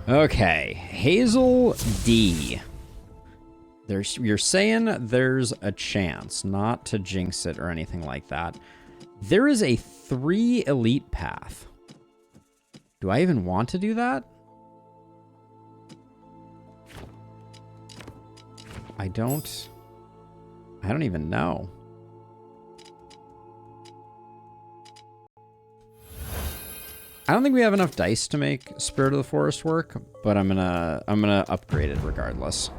Okay, Hazel D. You're saying there's a chance, not to jinx it or anything like that. There is a 3 elite path. Do I even want to do that? I don't even know. I don't think we have enough dice to make Spirit of the Forest work, but I'm gonna upgrade it regardless.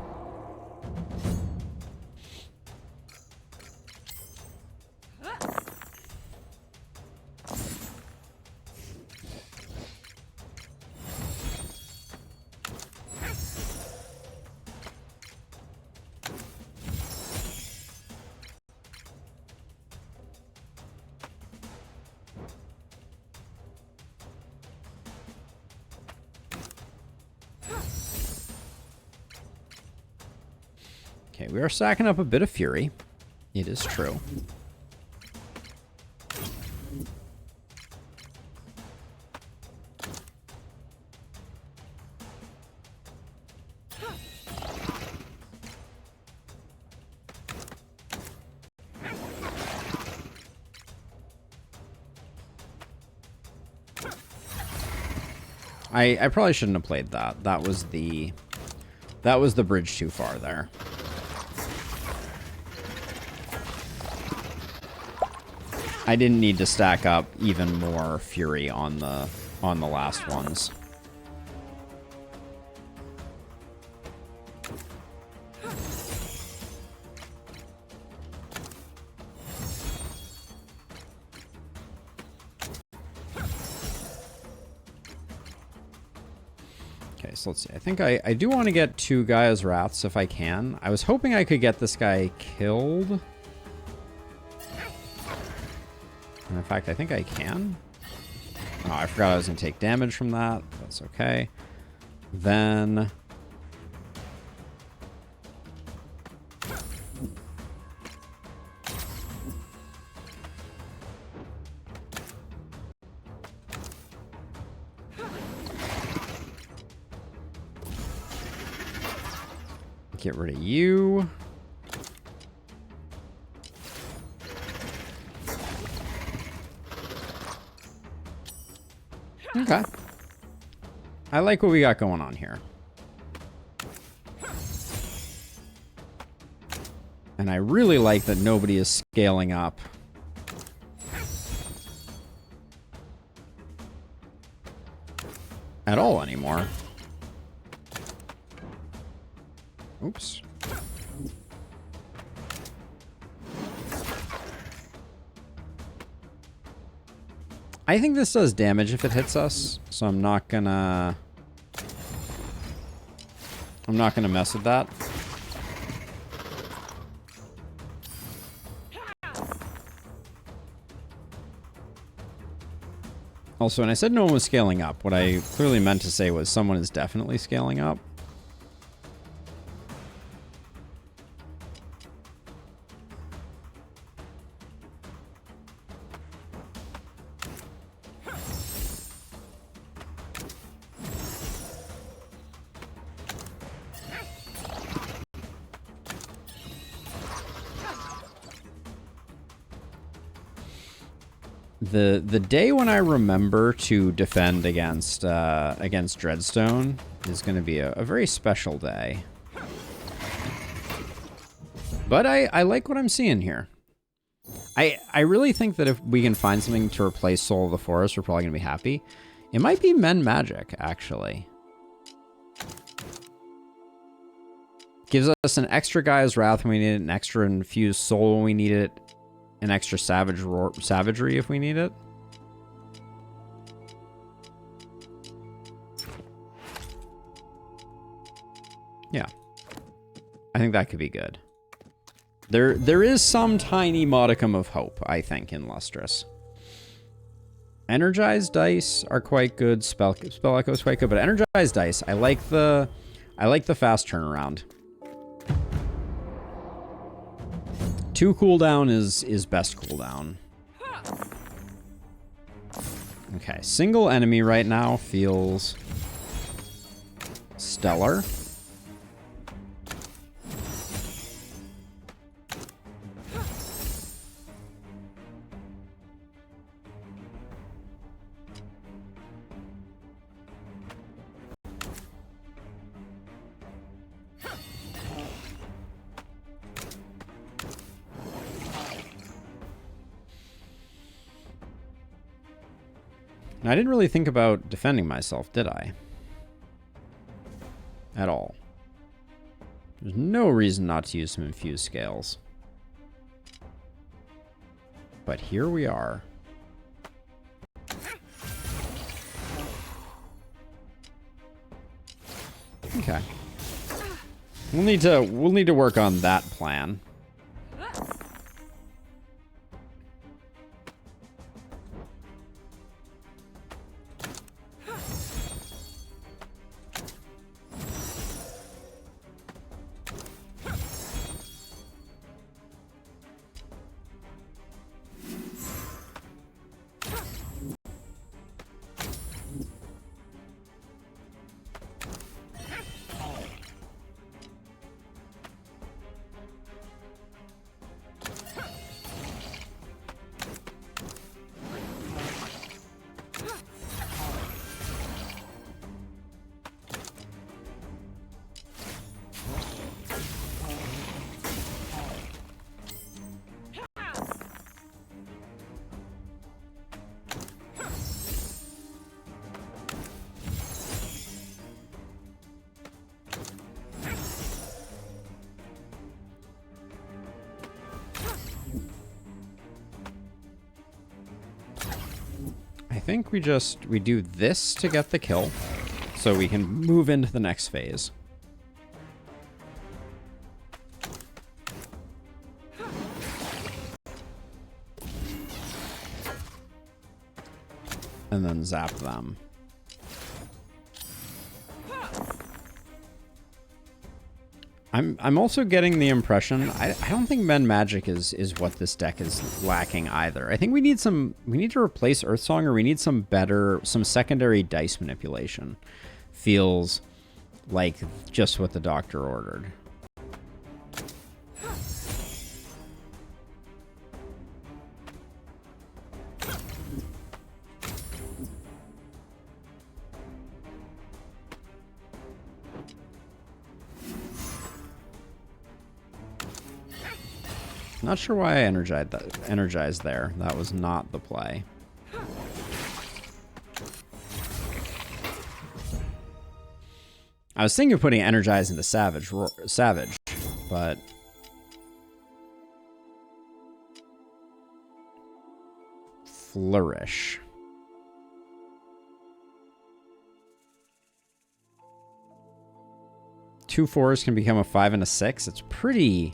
Okay, we are stacking up a bit of fury. It is true. I probably shouldn't have played that. That was the bridge too far there. I didn't need to stack up even more fury on the last ones. Okay, so let's see. I think I do want to get 2 Gaia's Wraths if I can. I was hoping I could get this guy killed. And in fact, I think I can. Oh, I forgot I was going to take damage from that. That's okay. Then... get rid of you. Okay. I like what we got going on here. And I really like that nobody is scaling up. At all anymore. Oops. I think this does damage if it hits us, so I'm not gonna mess with that. Also, when I said no one was scaling up, what I clearly meant to say was someone is definitely scaling up. The day when I remember to defend against Dreadstone is going to be a very special day. But I like what I'm seeing here. I really think that if we can find something to replace Soul of the Forest, we're probably going to be happy. It might be Men Magic, actually. Gives us an extra Gaia's Wrath when we need it, an extra Infused Soul when we need it, an extra Savagery if we need it. Yeah. I think that could be good. There is some tiny modicum of hope, I think, in Lustrous. Energized dice are quite good. Spell Echo is quite good, but energized dice, I like the fast turnaround. 2 cooldown is best cooldown. Okay, single enemy right now feels Stellar. And I didn't really think about defending myself, did I? At all. There's no reason not to use some infused scales. But here we are. Okay. We'll need to work on that plan. I think we do this to get the kill so we can move into the next phase. And then zap them. I'm also getting the impression I don't think Men Magic is what this deck is lacking either. I think we need to replace Earthsong, or we need some secondary dice manipulation. Feels like just what the doctor ordered. Not sure why I energized there. That was not the play. I was thinking of putting energize into Savage, but Flourish. Two 4s can become a 5 and a 6. It's pretty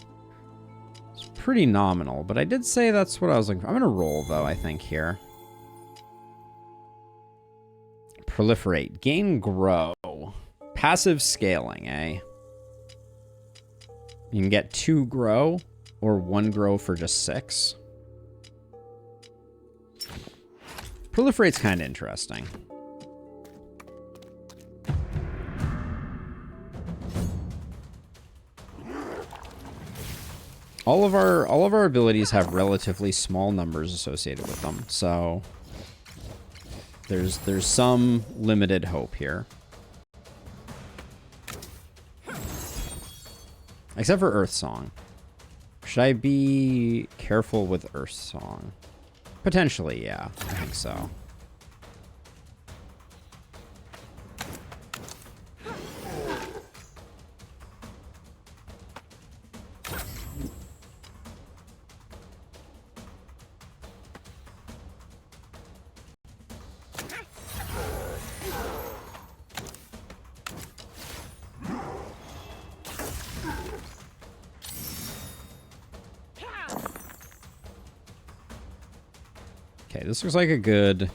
nominal, but I did say that's what I was looking for. I'm gonna roll though, I think here. Proliferate. Gain grow. Passive scaling, eh? You can get 2 grow or 1 grow for just 6. Proliferate's kind of interesting. All of our abilities have relatively small numbers associated with them, so there's some limited hope here. Except for Earthsong. Should I be careful with Earthsong? Potentially, yeah. I think so. Okay, this looks like a good...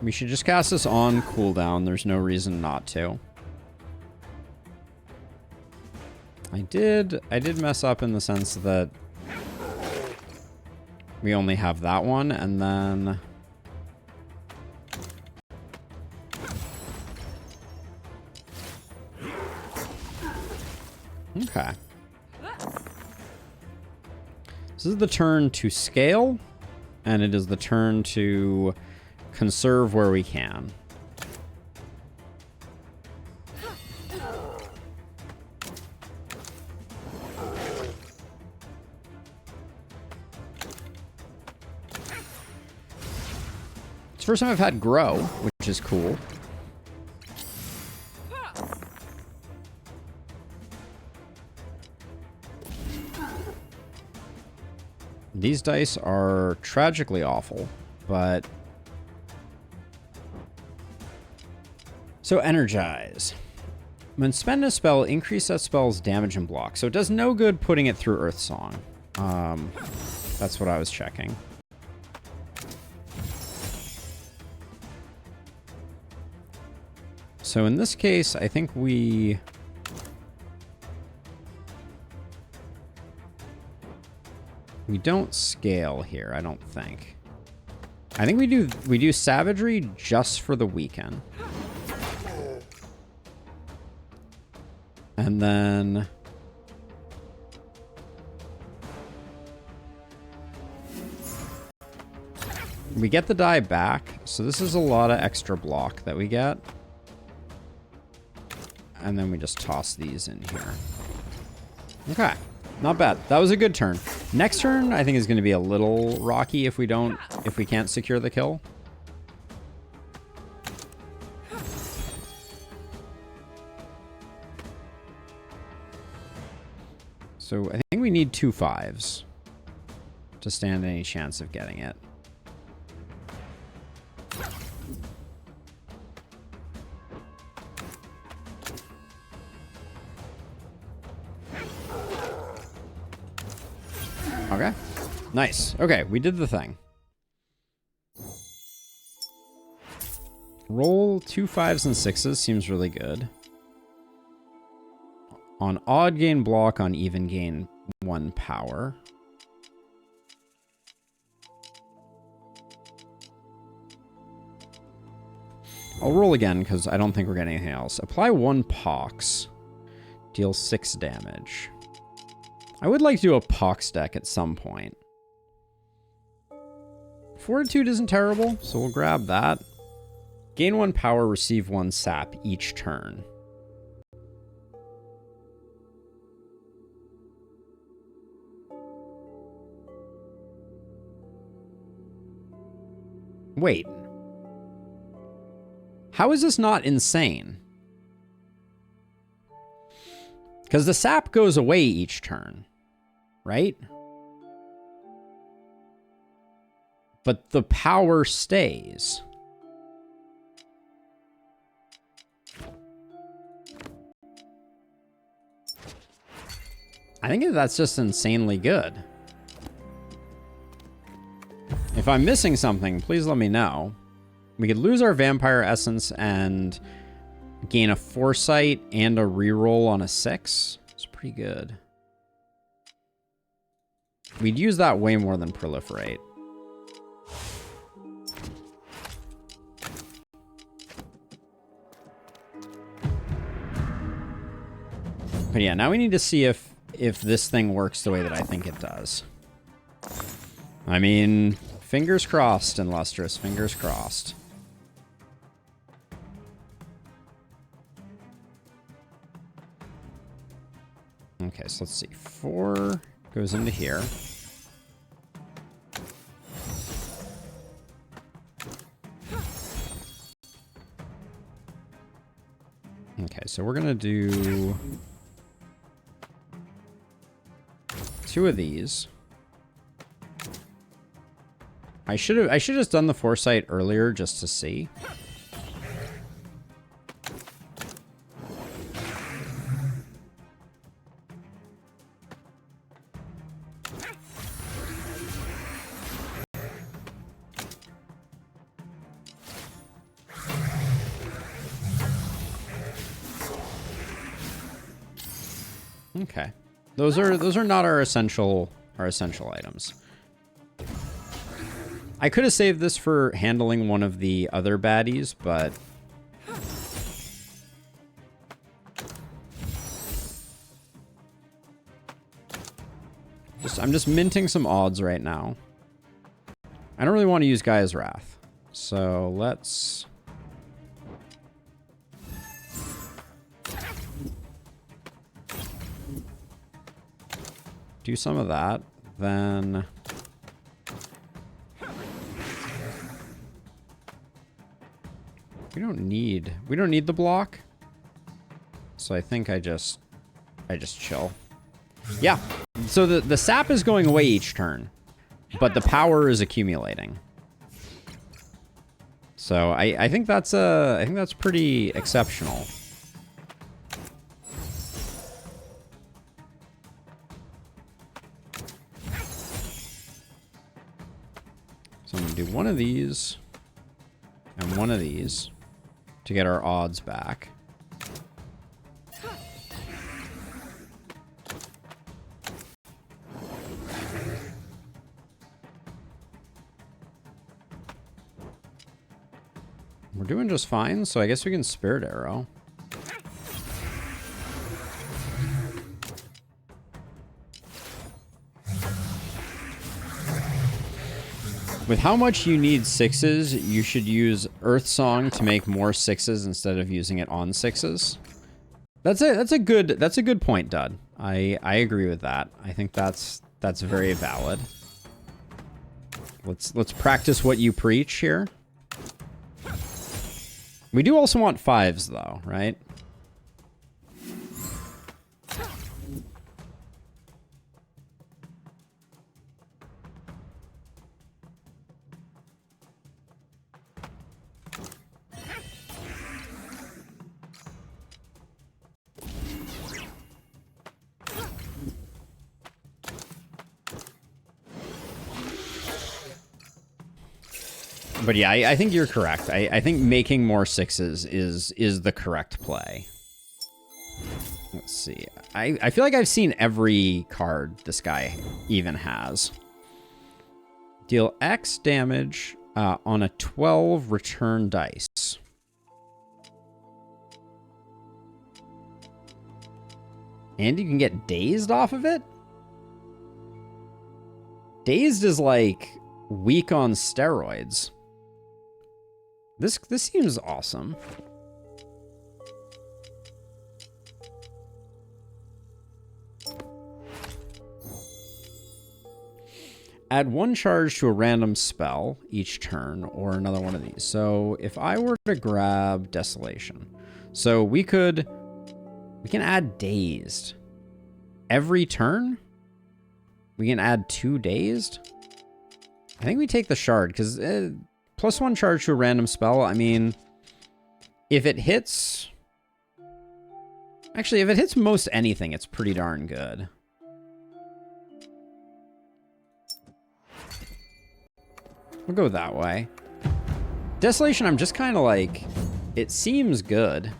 We should just cast this on cooldown. There's no reason not to. I did mess up in the sense that we only have that one, and then... Okay. This is the turn to scale, and it is the turn to conserve where we can. It's the first time I've had grow, which is cool. These dice are tragically awful, but... So, Energize. When spend a spell, increase that spell's damage and block. So it does no good putting it through Earth Song. That's what I was checking. So in this case, I think we don't scale here, I don't think. I think we do Savagery just for the weekend. And then we get the die back. So this is a lot of extra block that we get. And then we just toss these in here. Okay. Not bad. That was a good turn. Next turn, I think, is going to be a little rocky if we can't secure the kill. So I think we need 2 5s to stand any chance of getting it. Okay. Nice. Okay, we did the thing. Roll 2 5s and 6s seems really good. On odd, gain block. On even, gain 1 power. I'll roll again because I don't think we're getting anything else. Apply 1 pox. Deal 6 damage. I would like to do a pox deck at some point. Fortitude isn't terrible, so we'll grab that. Gain 1 power, receive 1 sap each turn. Wait. How is this not insane? Because the sap goes away each turn, right? But the power stays. I think that's just insanely good. If I'm missing something, please let me know. We could lose our vampire essence and gain a foresight and a reroll on a 6. It's pretty good. We'd use that way more than proliferate. But yeah, now we need to see if this thing works the way that I think it does. I mean, fingers crossed, Illustrious, fingers crossed. Okay, so let's see. 4 goes into here. Okay, so we're gonna do 2 of these. I should have just done the foresight earlier just to see. Okay. Those are not our essential items. I could have saved this for handling one of the other baddies, but I'm just minting some odds right now. I don't really want to use Gaia's Wrath. So let's do some of that. Then we don't need the block. So I think I just chill. Yeah. So the sap is going away each turn, but the power is accumulating. So I think that's pretty exceptional. So I'm gonna do one of these and one of these to get our odds back. We're doing just fine, so I guess we can Spirit Arrow. With how much you need 6s, you should use Earth Song to make more 6s instead of using it on 6s. That's a good point, Dud. I agree with that. I think that's very valid. Let's practice what you preach here. We do also want 5s though, right? But yeah, I think you're correct. I think making more 6s is the correct play. Let's see. I feel like I've seen every card this guy even has. Deal X damage on a 12 return dice. And you can get dazed off of it? Dazed is like weak on steroids. This seems awesome. Add 1 charge to a random spell each turn, or another one of these. So if I were to grab Desolation, so we can add Dazed every turn. We can add 2 Dazed. I think we take the shard because plus 1 charge to a random spell. I mean, if it hits... Actually, if it hits most anything, it's pretty darn good. We'll go that way. Desolation, I'm just kind of like... It seems good.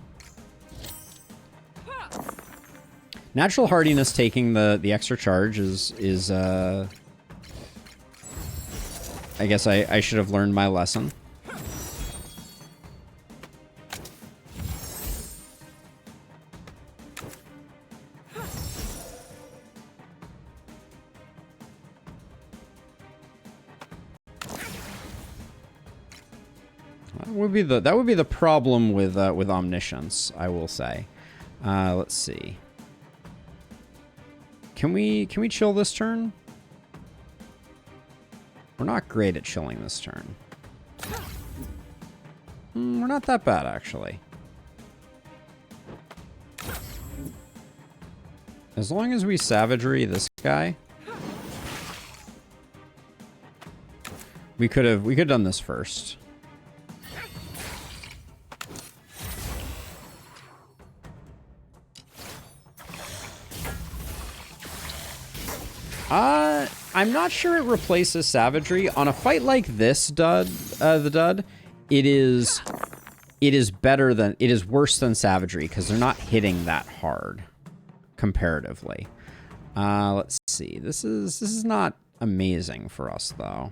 Natural Hardiness taking the extra charge is I guess I should have learned my lesson. That would be the problem with Omniscience, I will say. Let's see. Can we chill this turn? We're not great at chilling this turn. We're not that bad, actually. As long as we Savegry this guy, we could have done this first. I'm not sure it replaces Savagery. On a fight like this, Dud, it is worse than Savagery because they're not hitting that hard. comparatively. Let's see. This is not amazing for us, though.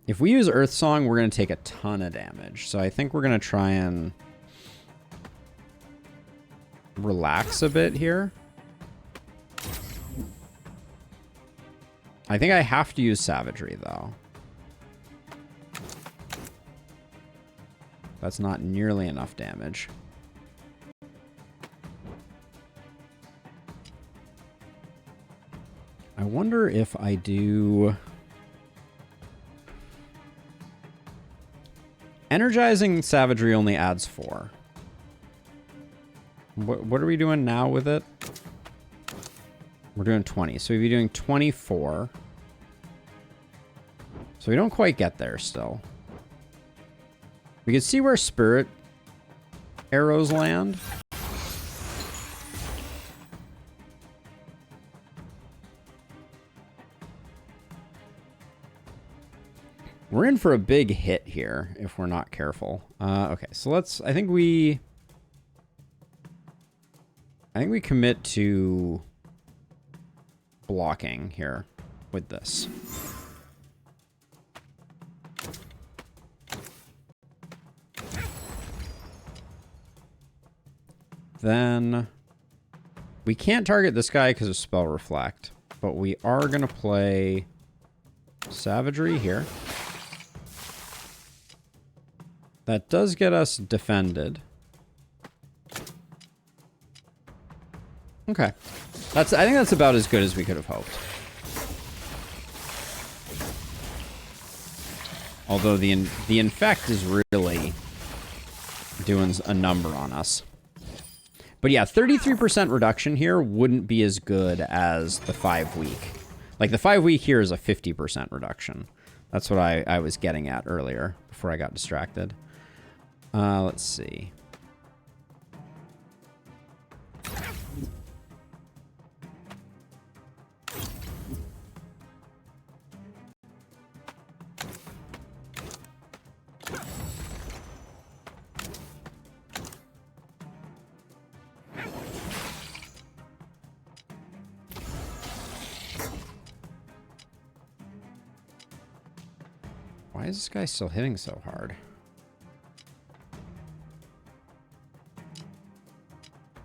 If we use Earth Song, we're going to take a ton of damage. So I think we're going to try and relax a bit here. I think I have to use Savagery, though. That's not nearly enough damage. I wonder if I do... Energizing Savagery only adds 4. What are we doing now with it? We're doing 20. So we'd be doing 24. So we don't quite get there still. We can see where Spirit Arrows land. We're in for a big hit here if we're not careful. Okay, so let's... I think we commit to blocking here with this. Then we can't target this guy because of Spell Reflect, but we are going to play Savagery here. That does get us defended. Okay. I think that's about as good as we could have hoped. Although the infect is really doing a number on us. But yeah, 33% reduction here wouldn't be as good as the 5-week. Like the 5-week here is a 50% reduction. That's what I was getting at earlier before I got distracted. Let's see. Why is this guy still hitting so hard?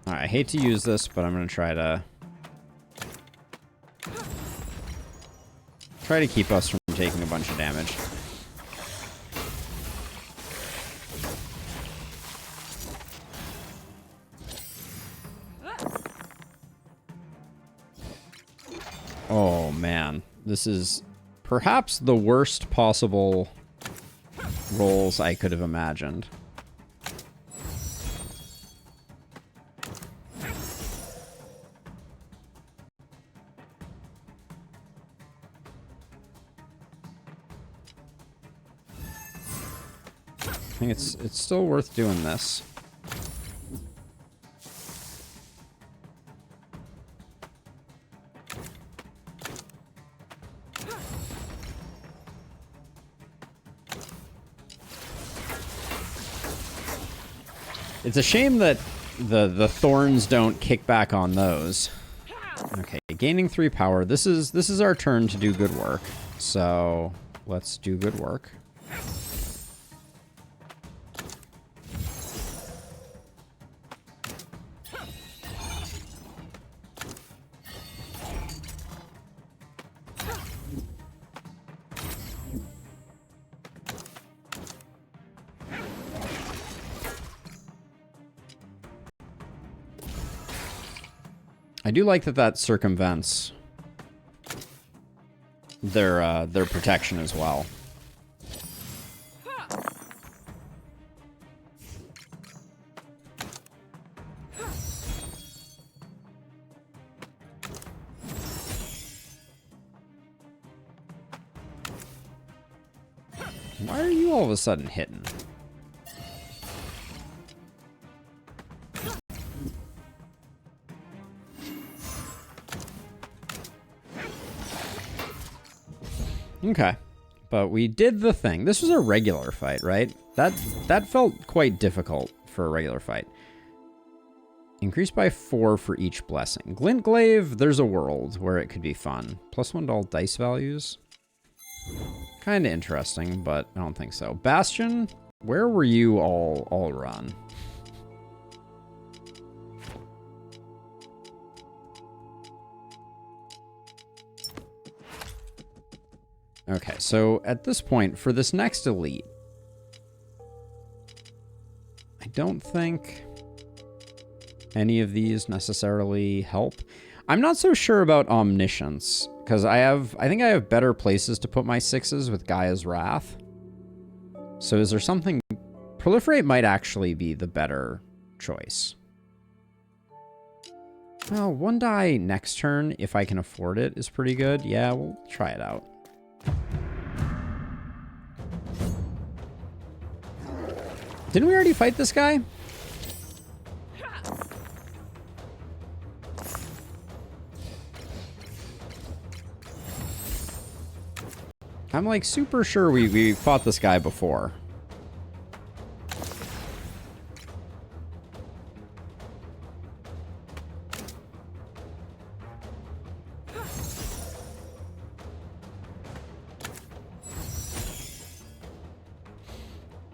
Alright, I hate to use this, but I'm going to try to keep us from taking a bunch of damage. Oh man, this is perhaps the worst possible rolls I could have imagined. I think it's still worth doing this. It's a shame that the thorns don't kick back on those. Okay, gaining 3 power. This is our turn to do good work. So let's do good work. I do like that circumvents their protection as well. Why are you all of a sudden hitting? Okay, but we did the thing. This was a regular fight, right? That felt quite difficult for a regular fight. Increased by 4 for each blessing. Glintglaive, there's a world where it could be fun. +1 to all dice values. Kind of interesting, but I don't think so. Bastion, where were you all run? Okay, so at this point, for this next elite, I don't think any of these necessarily help. I'm not so sure about Omniscience, because I think I have better places to put my 6s with Gaia's Wrath. So is there something... Proliferate might actually be the better choice. Well, 1 die next turn, if I can afford it, is pretty good. Yeah, we'll try it out. Didn't we already fight this guy? I'm like super sure we fought this guy before.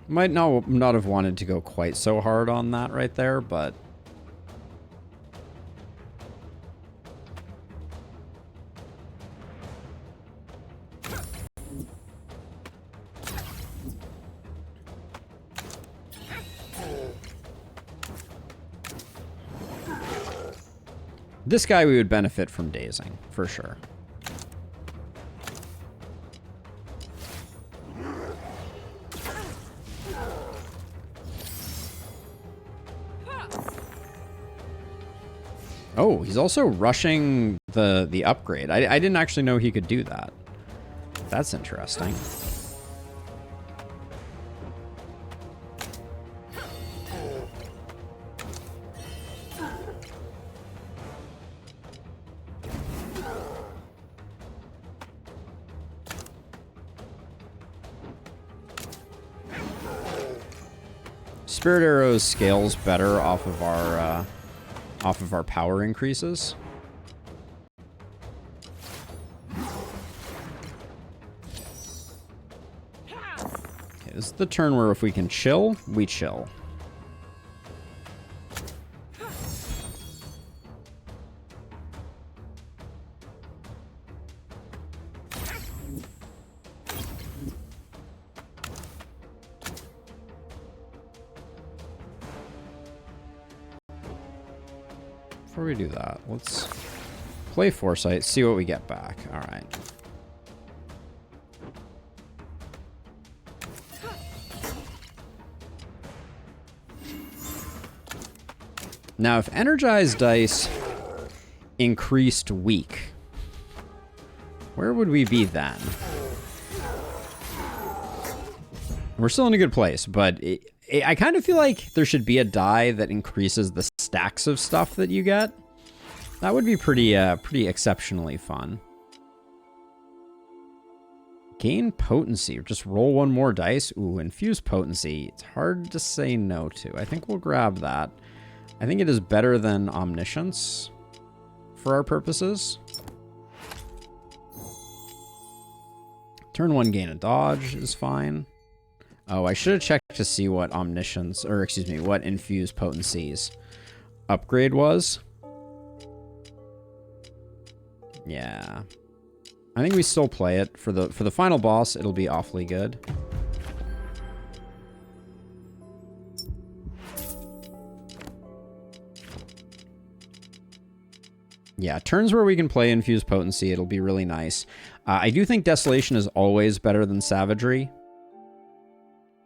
Might not have wanted to go quite so hard on that right there, but... This guy we would benefit from dazing, for sure. Oh, he's also rushing the upgrade. I didn't actually know he could do that. That's interesting. Spirit Arrows scales better off of our power increases. Okay, this is the turn where if we can chill, we chill. Before we do that, let's play Foresight, see what we get back. All right. Now, if Energized Dice increased weak, where would we be then? We're still in a good place, but I kind of feel like there should be a die that increases the stacks of stuff that you get. That would be pretty exceptionally fun. Gain potency, or just roll 1 more dice. Ooh, infuse potency. It's hard to say no to. I think we'll grab that. I think it is better than Omniscience for our purposes. Turn 1 gain a dodge is fine. Oh, I should have checked to see what Omniscience, or excuse me, what Infused Potency's upgrade was. Yeah. I think we still play it. For the final boss, it'll be awfully good. Yeah, turns where we can play Infused Potency, it'll be really nice. I do think Desolation is always better than Savagery.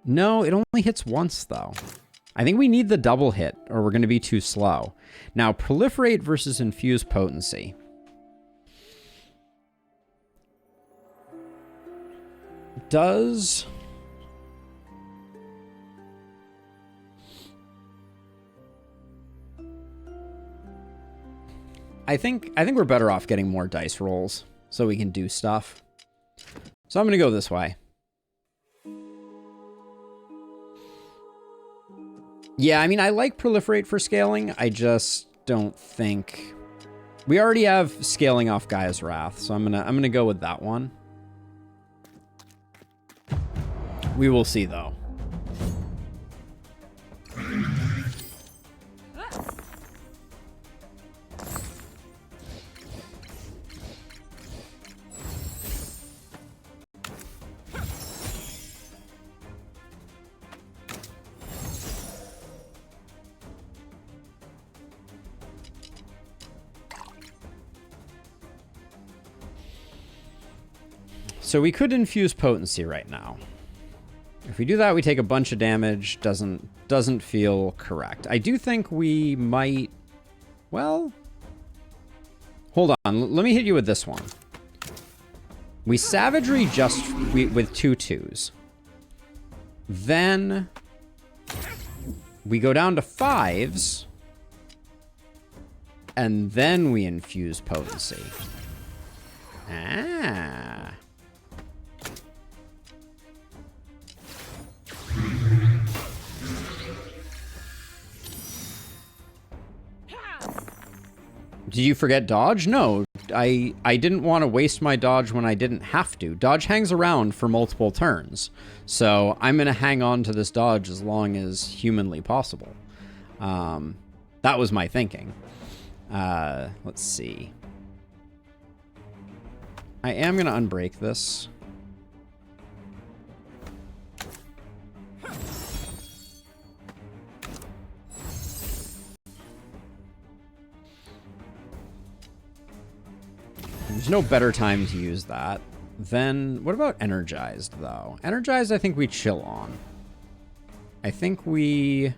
No, it only hits once, though. I think we need the double hit, or we're going to be too slow. Now, Proliferate versus Infused Potency. Does... I think we're better off getting more dice rolls so we can do stuff. So I'm going to go this way. Yeah, I mean, I like Proliferate for scaling. I just don't think... We already have scaling off Gaia's Wrath, so I'm gonna go with that one. We will see, though. So we could infuse potency right now. If we do that, we take a bunch of damage. Doesn't feel correct. I do think we might... Well... Hold on. Let me hit you with this one. We Savagery just with 2 2s. Then... we go down to 5s. And then we infuse potency. Ah... Did you forget dodge? No, I didn't want to waste my dodge when I didn't have to. Dodge hangs around for multiple turns, so I'm going to hang on to this dodge as long as humanly possible. That was my thinking. Let's see. I am going to unbreak this. There's no better time to use that. Then, what about Energized, though? Energized, I think we chill on. I think we...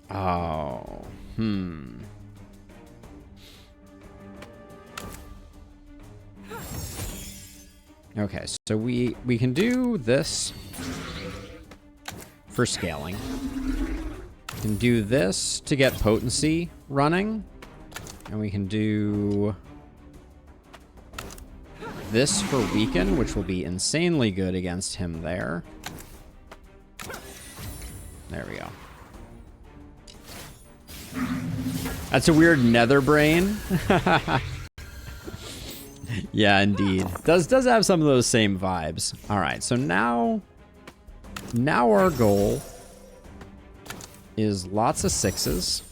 Oh, Okay, so we can do this for scaling. We can do this to get potency running. And we can do this for weaken, which will be insanely good against him there. There we go. That's a weird nether brain. Yeah, indeed. Does have some of those same vibes. All right, so now our goal is lots of 6s.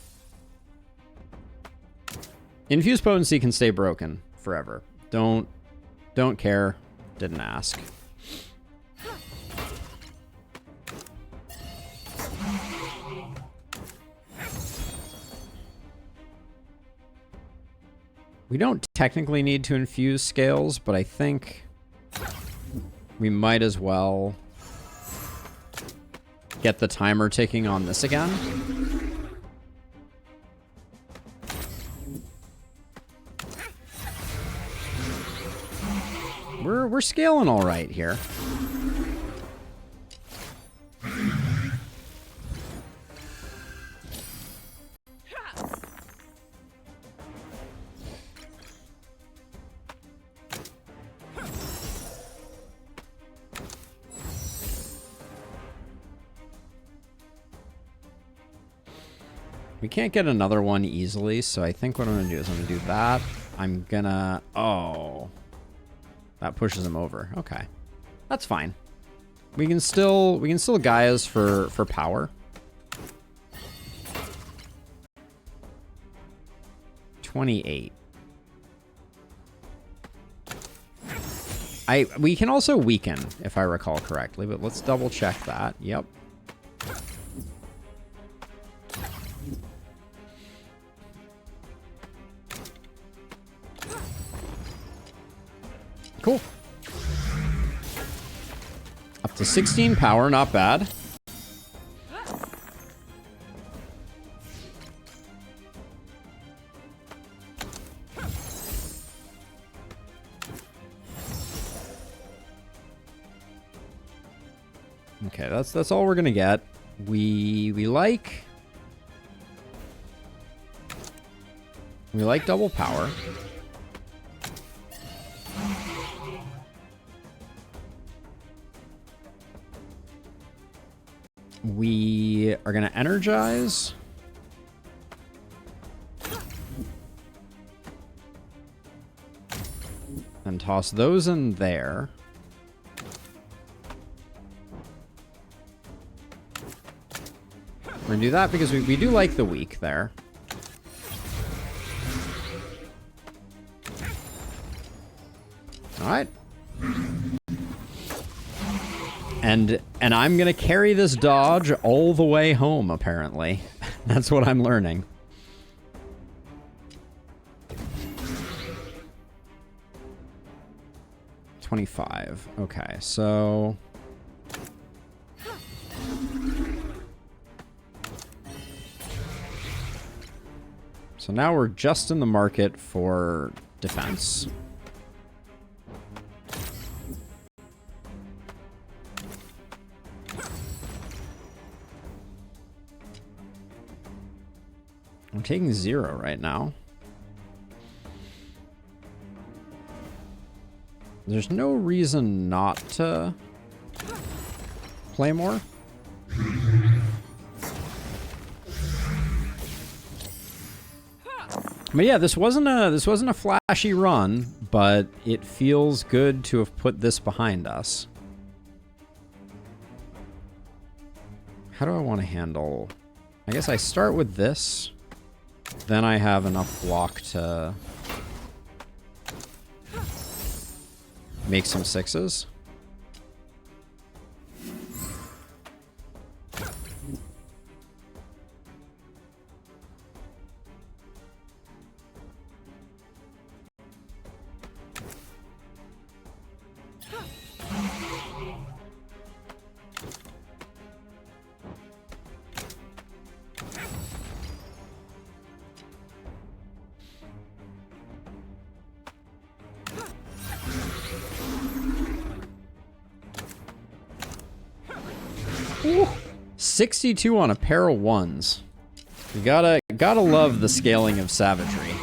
Infuse potency can stay broken forever. Don't care. Didn't ask. We don't technically need to infuse scales, but I think we might as well get the timer ticking on this again. We're scaling all right here. We can't get another one easily, so I think what I'm gonna do is I'm gonna do that. I'm gonna... Oh. That pushes him over. Okay. That's fine. We can still Gaia's for power. 28. We can also weaken, if I recall correctly, but let's double check that. Yep. Cool. Up to 16 power, not bad. Okay, that's all we're gonna get. We like double power. We are going to energize. And toss those in there. We're going to do that because we do like the weak there. All right. And I'm going to carry this dodge all the way home, apparently. That's what I'm learning. $25. Okay, so... So now we're just in the market for defense. I'm taking 0 right now. There's no reason not to play more. But yeah, this wasn't a flashy run, but it feels good to have put this behind us. How do I want to handle? I guess I start with this. Then I have enough block to make some 6s. Ooh, 62 on a pair of 1s. You gotta love the scaling of Savegry.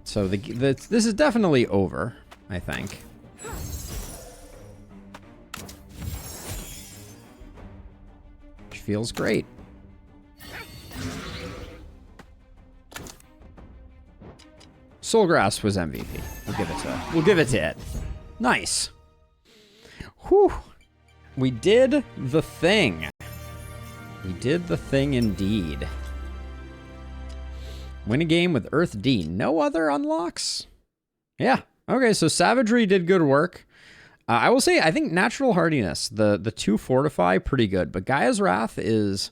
So this is definitely over, I think. Which feels great. Soulgrasp was MVP. We'll give it to it. Nice. Whew. We did the thing. We did the thing indeed. Win a game with Earth D. No other unlocks? Yeah. Okay, so Savagery did good work. I will say, I think Natural Hardiness, the 2 Fortify, pretty good. But Gaia's Wrath is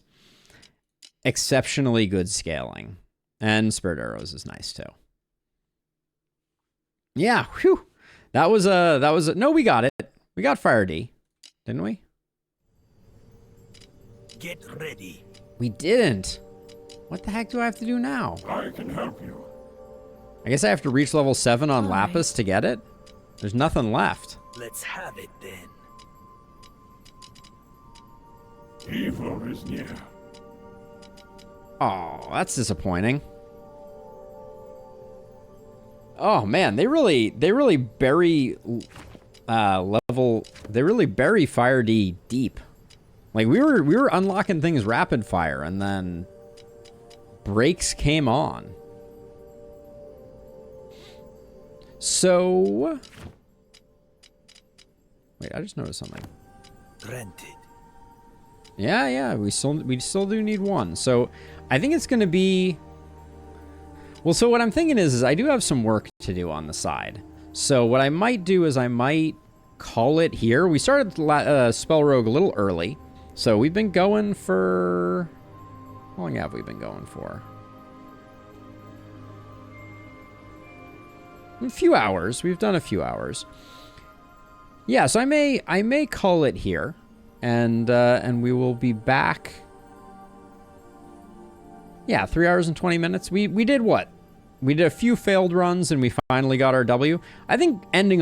exceptionally good scaling. And Spirit Arrows is nice, too. Yeah, whew. That was a, no, we got it. We got Fire D, didn't we? Get ready. We didn't. What the heck do I have to do now? I can help you. I guess I have to reach level 7 on Lapis to get it? There's nothing left. Let's have it then. Evil is near. Oh, that's disappointing. Oh man, they really bury they really bury Fire D deep. Like we were unlocking things rapid fire and then breaks came on. So wait, I just noticed something. Granted. Yeah, we still do need 1. So I think it's gonna be, well, so what I'm thinking is I do have some work to do on the side. So what I might do is I might call it here. We started SpellRogue a little early. So we've been going for, how long have we been going for? A few hours. We've done a few hours. Yeah, so I may call it here, and we will be back. Yeah, 3 hours and 20 minutes. We did what? We did a few failed runs and we finally got our W. I think ending on